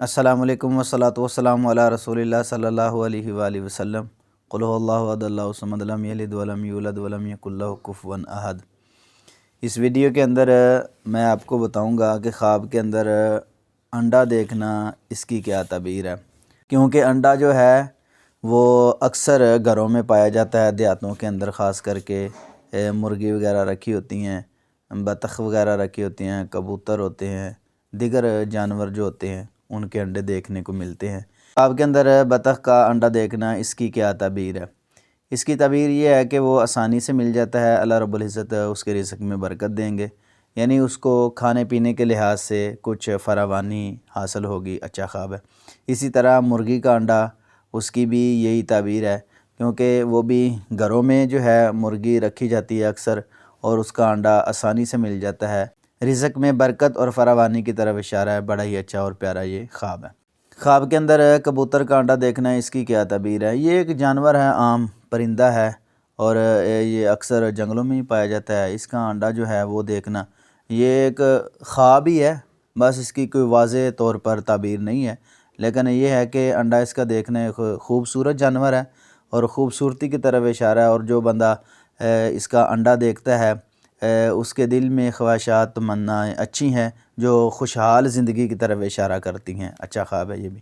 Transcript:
السلام علیکم والصلاة والسلام علی رسول اللہ صلی اللہ علیہ وآلہ وسلم۔ قل هو اللہ احد اللہ الصمد لم یلد ولم یولد ولم یکن لہ کفوا احد۔ اس ویڈیو کے اندر میں آپ کو بتاؤں گا کہ خواب کے اندر انڈا دیکھنا اس کی کیا تعبیر ہے، کیونکہ انڈا جو ہے وہ اکثر گھروں میں پایا جاتا ہے، دیہاتوں کے اندر خاص کر کے مرغی وغیرہ رکھی ہوتی ہیں، بطخ وغیرہ رکھی ہوتی ہیں، کبوتر ہوتے ہیں، دیگر جانور جو ہوتے ہیں ان کے انڈے دیکھنے کو ملتے ہیں۔ خواب کے اندر بطخ کا انڈا دیکھنا اس کی کیا تعبیر ہے؟ اس کی تعبیر یہ ہے کہ وہ آسانی سے مل جاتا ہے، اللہ رب العزت اس کے رزق میں برکت دیں گے، یعنی اس کو کھانے پینے کے لحاظ سے کچھ فراوانی حاصل ہوگی، اچھا خواب ہے۔ اسی طرح مرغی کا انڈا، اس کی بھی یہی تعبیر ہے، کیونکہ وہ بھی گھروں میں جو ہے مرغی رکھی جاتی ہے اکثر، اور اس کا انڈا آسانی سے مل جاتا ہے، رزق میں برکت اور فراوانی کی طرف اشارہ ہے۔ بڑا ہی اچھا اور پیارا یہ خواب ہے۔ خواب کے اندر کبوتر کا انڈا دیکھنا اس کی کیا تعبیر ہے؟ یہ ایک جانور ہے، عام پرندہ ہے، اور یہ اکثر جنگلوں میں ہی پایا جاتا ہے۔ اس کا انڈا جو ہے وہ دیکھنا یہ ایک خواب ہی ہے، بس اس کی کوئی واضح طور پر تعبیر نہیں ہے، لیکن یہ ہے کہ انڈا اس کا دیکھنا ایک خوبصورت جانور ہے اور خوبصورتی کی طرف اشارہ ہے، اور جو بندہ اس کا انڈا دیکھتا ہے اس کے دل میں خواہشات تمنائیں اچھی ہیں جو خوشحال زندگی کی طرف اشارہ کرتی ہیں۔ اچھا خواب ہے یہ بھی۔